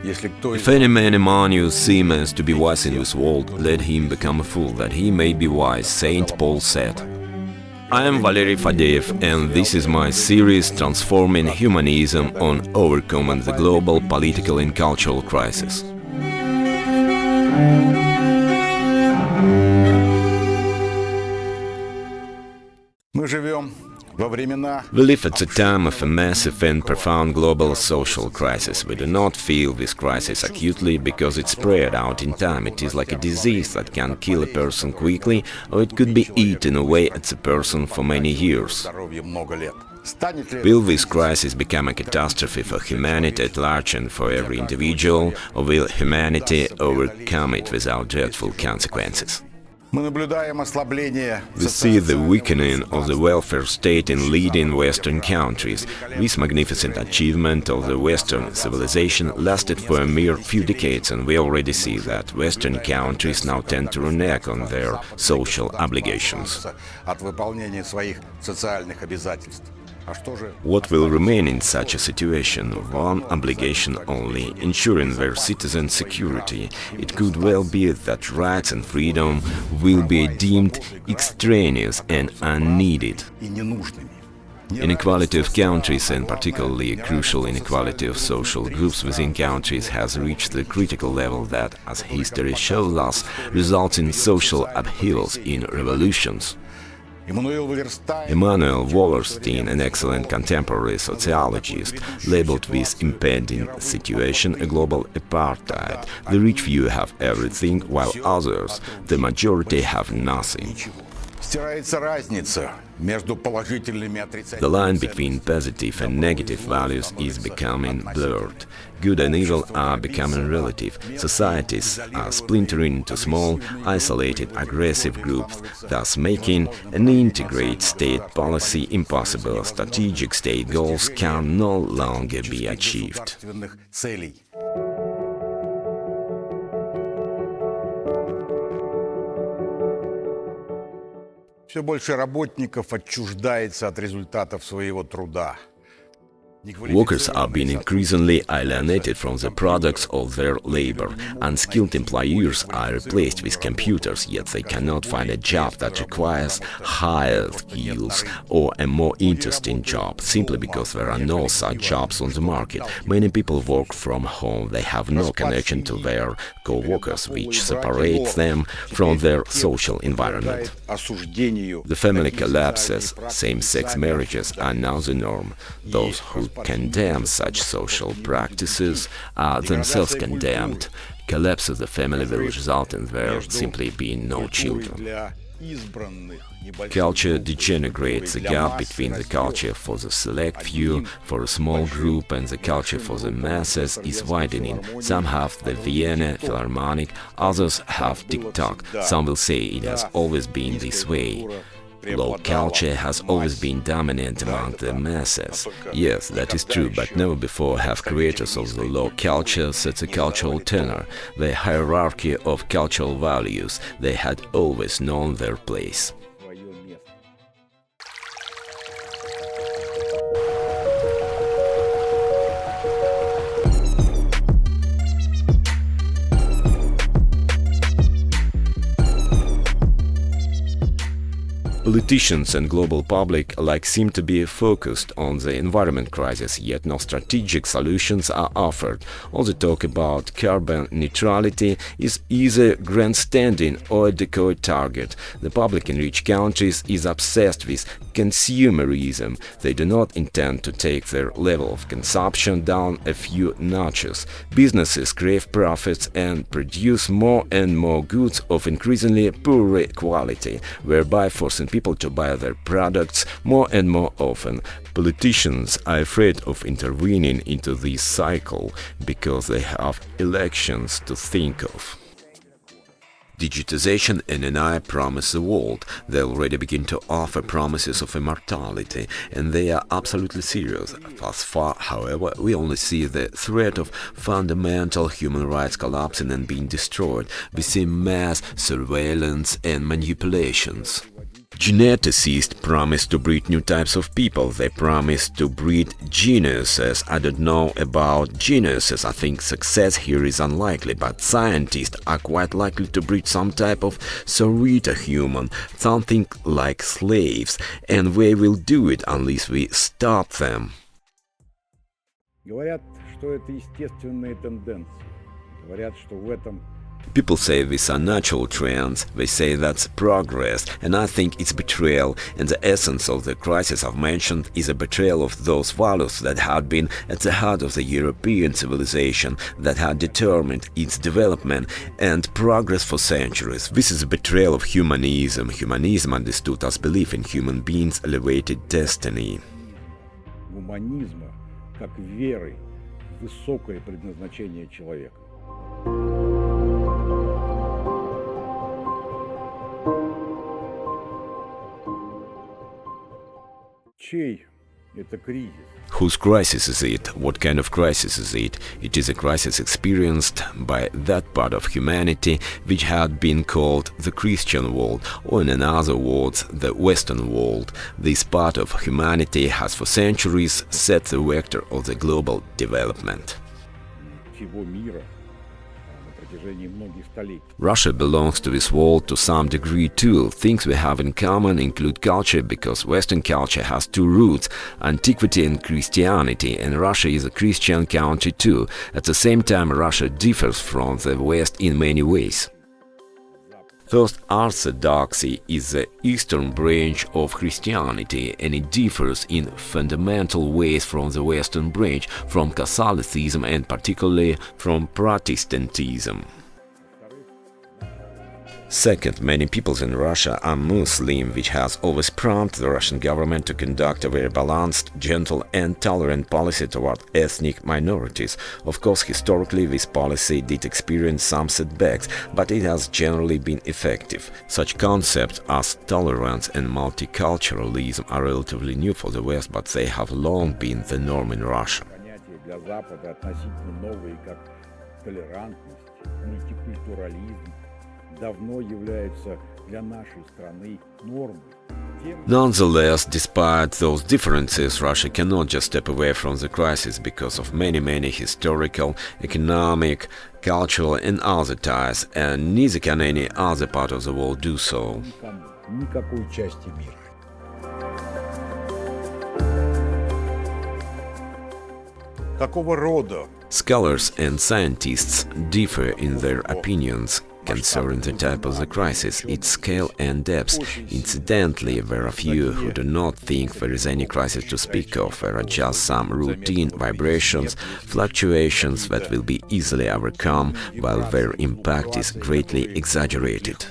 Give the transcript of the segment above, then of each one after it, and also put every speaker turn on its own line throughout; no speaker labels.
If any man among you seems to be wise in this world, let him become a fool, that he may be wise, Saint Paul said. I am Valery Fadeev, and this is my series Transforming Humanism on Overcoming the Global Political and Cultural Crisis. We live at a time of a massive and profound global social crisis. We do not feel this crisis acutely because it's spread out in time. It is like a disease that can kill a person quickly, or it could be eaten away at a person for many years. Will this crisis become a catastrophe for humanity at large and for every individual, or will humanity overcome it without dreadful consequences? We see the weakening of the welfare state in leading Western countries. This magnificent achievement of the Western civilization lasted for a mere few decades, and we already see that Western countries now tend to renege on their social obligations. What will remain in such a situation? One obligation only: ensuring their citizens' security. It could well be that rights and freedom will be deemed extraneous and unneeded. Inequality of countries, and particularly a crucial inequality of social groups within countries, has reached the critical level that, as history shows us, results in social upheavals, in revolutions. Emanuel Wallerstein, an excellent contemporary sociologist, labeled this impending situation a global apartheid. The rich few have everything, while others, the majority, have nothing. The line between positive and negative values is becoming blurred. Good and evil are becoming relative. Societies are splintering into small, isolated, aggressive groups, thus making an integrated state policy impossible. Strategic state goals can no longer be achieved.
Все больше работников отчуждается от результатов своего труда.
Workers are being increasingly alienated from the products of their labor. Unskilled employers are replaced with computers, yet they cannot find a job that requires higher skills or a more interesting job, simply because there are no such jobs on the market. Many people work from home. They have no connection to their co-workers, which separates them from their social environment. The family collapses. Same-sex marriages are now the norm. Those who condemn such social practices are themselves condemned. Collapse of the family will result in there simply being no children. Culture degenerates. The gap between the culture for the select few, for a small group, and the culture for the masses is widening. Some have the Vienna Philharmonic, others have TikTok. Some will say it has always been this way. Low culture has always been dominant among the masses. Yes, that is true, but never before have creators of the low culture set a cultural tenor, the hierarchy of cultural values. They had always known their place. Politicians and global public alike seem to be focused on the environment crisis, yet no strategic solutions are offered. All the talk about carbon neutrality is either grandstanding or a decoy target. The public in rich countries is obsessed with consumerism. They do not intend to take their level of consumption down a few notches. Businesses crave profits and produce more and more goods of increasingly poorer quality, whereby forcing people to buy their products more and more often. Politicians are afraid of intervening into this cycle because they have elections to think of. Digitalization and AI promise the world. They already begin to offer promises of immortality, and they are absolutely serious. Thus far, however, we only see the threat of fundamental human rights collapsing and being destroyed. We see mass surveillance and manipulations. Geneticists promise to breed new types of people. They promise to breed geniuses. I don't know about geniuses. I think success here is unlikely, but scientists are quite likely to breed some type of Sarita human, something like slaves, and they will do it unless we stop them.
Говорят, что это естественные тенденции. Говорят, что в этом
People say these are natural trends, they say that's progress, and I think it's betrayal, and the essence of the crisis I've mentioned is a betrayal of those values that had been at the heart of the European civilization, that had determined its development and progress for centuries. This is a betrayal of humanism. Humanism understood as belief in human beings' elevated destiny.
гуманизма как веры в высокое предназначение человека. Чей это кризис?
Whose crisis is it? What kind of crisis is it? It is a crisis experienced by that part of humanity which had been called the Christian world, or in other words, the Western world. This part of humanity has for centuries set the vector of the global development.
Всего мира на протяжении многих столетий.
Russia belongs to this world to some degree too. Things we have in common include culture, because Western culture has two roots, antiquity and Christianity, and Russia is a Christian country too. At the same time, Russia differs from the West in many ways. First, Orthodoxy is the eastern branch of Christianity, and it differs in fundamental ways from the Western branch, from Catholicism and particularly from Protestantism. Second, many peoples in Russia are Muslim, which has always prompted the Russian government to conduct a very balanced, gentle and tolerant policy toward ethnic minorities. Of course, historically this policy did experience some setbacks, but it has generally been effective. Such concepts as tolerance and multiculturalism are relatively new for the West, but they have long been the norm in Russia.
Понятия для Запада относительно новые, как толерантность, мультикультурализм, давно являются для нашей страны нормой.
Nonetheless, despite those differences, Russia cannot just step away from the crisis because of many historical, economic, cultural and other ties, and neither can any other part of the world do so.
Никакой части мира. Какого рода
Scholars and scientists differ in their opinions concerning the type of the crisis, its scale and depth. Incidentally, there are few who do not think there is any crisis to speak of. There are just some routine vibrations, fluctuations that will be easily overcome, while their impact is greatly exaggerated.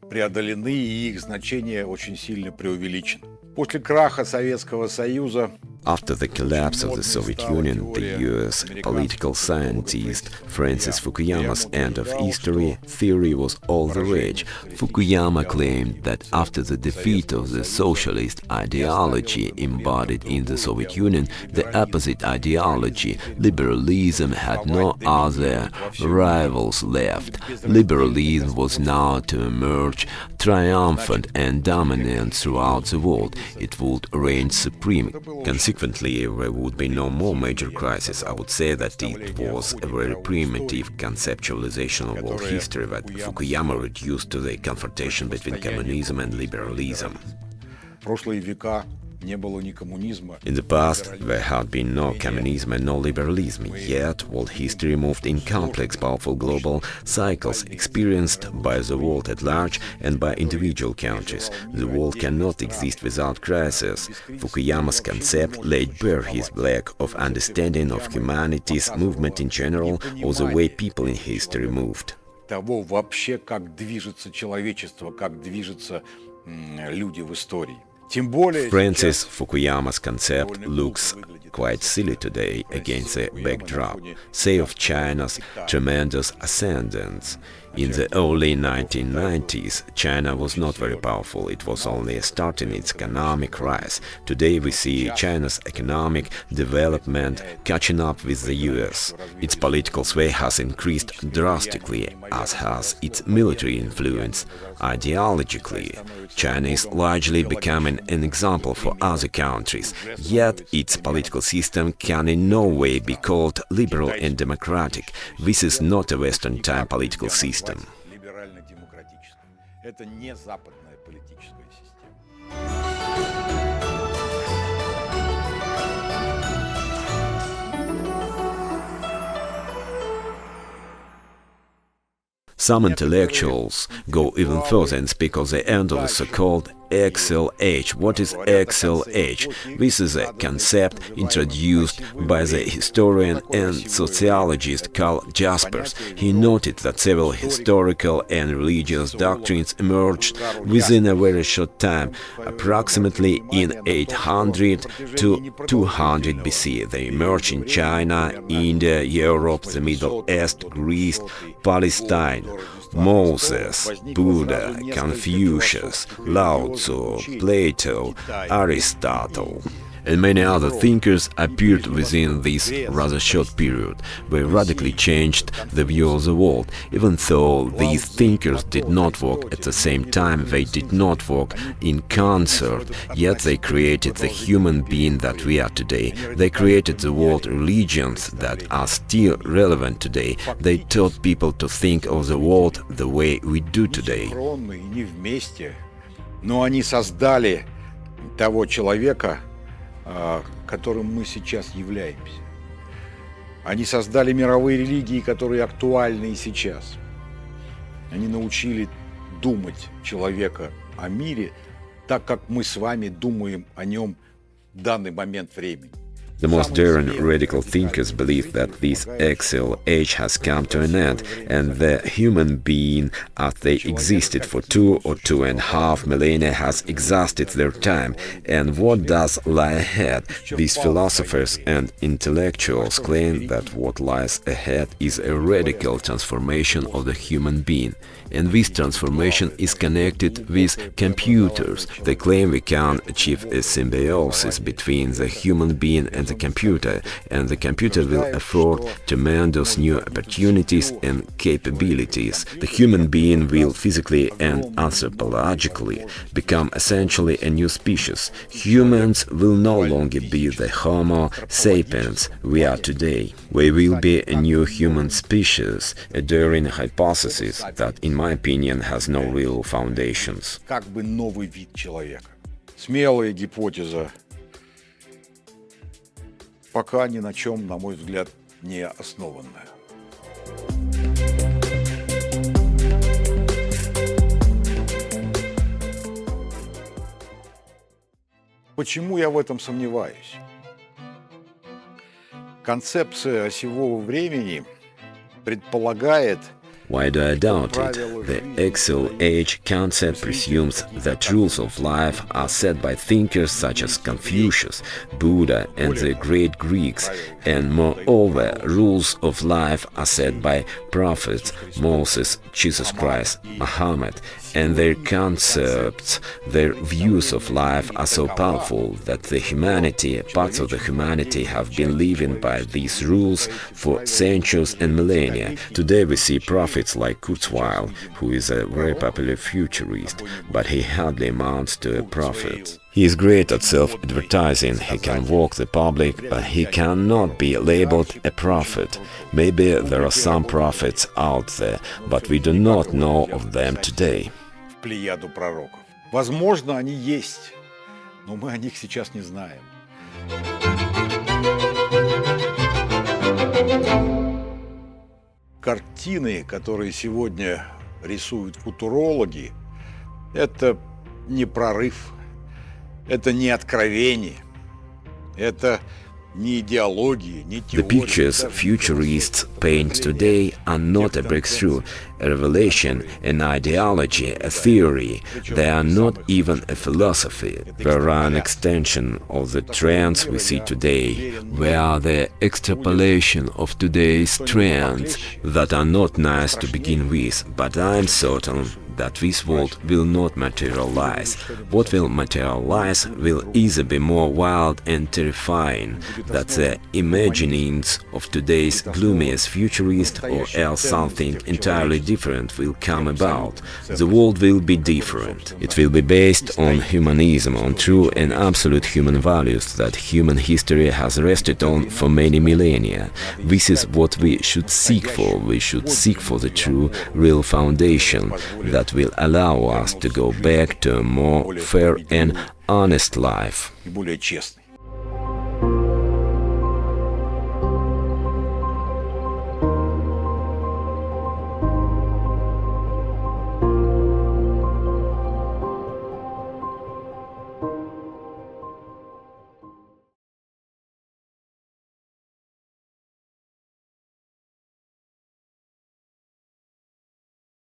преодолены и их значение очень сильно преувеличено. После краха Советского Союза
After the collapse of the Soviet Union, the US political scientist Francis Fukuyama's end of history theory was all the rage. Fukuyama claimed that after the defeat of the socialist ideology embodied in the Soviet Union, the opposite ideology, liberalism, had no other rivals left. Liberalism was now to emerge triumphant and dominant throughout the world. It would reign supreme. Consequently, there would be no more major crisis. I would say that it was a very primitive conceptualization of world history that Fukuyama reduced to the confrontation between communism and liberalism.
прошлые века не было ни коммунизма.
In the past, there had been no communism and no liberalism, yet world history moved in complex, powerful global cycles experienced by the world at large and by individual countries. The world cannot exist without crisis. Fukuyama's concept laid bare his lack of understanding of humanities, movement in general, or the way people in history moved.
Того вообще, как движется человечество, как движутся люди в истории.
Francis Fukuyama's concept looks quite silly today against the backdrop, say, of China's tremendous ascendance. In the early 1990s, China was not very powerful. It was only starting its economic rise. Today we see China's economic development catching up with the US. Its political sway has increased drastically, as has its military influence. Ideologically, China is largely becoming an example for other countries, yet its political system can in no way be called liberal and democratic. This is not a Western-type political system.
Это не западная политическая система.
Some intellectuals go even further and speak of the end of the so-called XLH. What is XLH? This is a concept introduced by the historian and sociologist Karl Jaspers. He noted that several historical and religious doctrines emerged within a very short time, approximately in 800 to 200 BC. They emerged in China, India, Europe, the Middle East, Greece, Palestine. Moses, Buddha, Confucius, Lao Tzu, Plato, Aristotle, and many other thinkers appeared within this rather short period. They radically changed the view of the world. Even though these thinkers did not work at the same time, they did not work in concert, yet they created the human being that we are today. They created the world religions that are still relevant today. They taught people to think of the world the way we do today.
Но они создали того человека, которым мы сейчас являемся. Они создали мировые религии, которые актуальны и сейчас. Они научили думать человека о мире так, как мы с вами думаем о нем в данный момент времени.
The most daring radical thinkers believe that this XLH has come to an end, and the human being, as they existed for 2 or 2.5 millennia, has exhausted their time. And what does lie ahead? These philosophers and intellectuals claim that what lies ahead is a radical transformation of the human being. And this transformation is connected with computers. They claim we can achieve a symbiosis between the human being and the computer, and the computer will afford tremendous new opportunities and capabilities. The human being will physically and anthropologically become essentially a new species. Humans will no longer be the Homo sapiens we are today. We will be a new human species, a daring hypothesis that, in my opinion, has no real foundations.
Как бы новый вид человека. Смелая гипотеза, пока ни на чем, на мой взгляд, не основанная. Почему я в этом сомневаюсь? Концепция осевого времени предполагает,
Why do I doubt it? The XLH concept presumes that rules of life are set by thinkers such as Confucius, Buddha, and the great Greeks, and moreover, rules of life are set by prophets Moses, Jesus Christ, Muhammad, and their concepts, their views of life are so powerful that the humanity, parts of the humanity, have been living by these rules for centuries and millennia. Today we see prophets like Kurzweil, who is a very popular futurist, but he hardly amounts to a prophet. He is great at self-advertising, he can walk the public, but he cannot be labeled a prophet. Maybe there are some prophets out there, but we do not know of them today.
Плеяду пророков. Возможно, они есть, но мы о них сейчас не знаем. Картины, которые сегодня рисуют футурологи, это не прорыв, это не откровение, это
The pictures futurists paint today are not a breakthrough, a revelation, an ideology, a theory. They are not even a philosophy. They are an extension of the trends we see today. They are the extrapolation of today's trends that are not nice to begin with, but I'm certain that this world will not materialize. What will materialize will either be more wild and terrifying than the imaginings of today's gloomiest futurist, or else something entirely different will come about. The world will be different. It will be based on humanism, on true and absolute human values that human history has rested on for many millennia. This is what we should seek for. We should seek for the true, real foundation that will allow us to go back to a more fair and honest life.